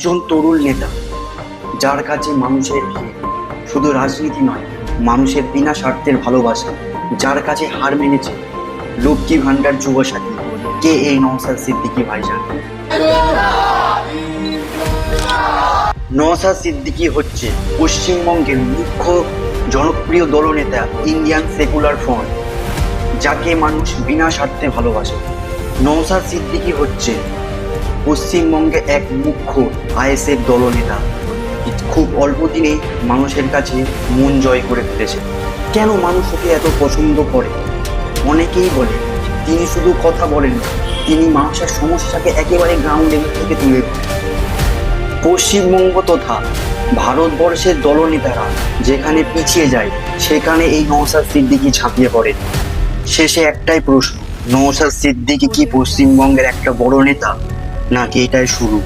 একজন তরুণ নেতা যার কাছে মানুষের ভিড়, শুধু রাজনীতি নয়, মানুষের বিনা স্বার্থের ভালোবাসা, যার কাছে হার মেনেছে লক্ষ্মী ভান্ডার যুবসাথী, কে এই নওশাদ সিদ্দিকী ভাইজান। নওশাদ সিদ্দিকী হচ্ছে পশ্চিমবঙ্গের মুখ্য জনপ্রিয় দলনেতা ইন্ডিয়ান সেকুলার ফ্রন্ট, যাকে মানুষ বিনা স্বার্থে ভালোবাসে। নওশাদ সিদ্দিকী হচ্ছে পশ্চিমবঙ্গে এক মুখ্য আইএসএফ দলনেতা, খুব অল্প দিনেই মানুষের কাছে মন জয় করে ফেলেছে। কেন মানুষ ওকে এত পছন্দ করে? অনেকেই বলে তিনি শুধু কথা বলেন না, তিনি মানুষের সমস্যাকে একেবারে গ্রাউন্ড লেভেল থেকে তুলে ধরেন। পশ্চিমবঙ্গ তথা ভারতবর্ষের দলনেতারা যেখানে পিছিয়ে যায়, সেখানে এই নওশাদ সিদ্দিকী ঝাঁপিয়ে পড়ে। শেষে একটাই প্রশ্ন, নওশাদ সিদ্দিকী কি পশ্চিমবঙ্গের একটা বড় নেতা, নাকি এটাই শুরু?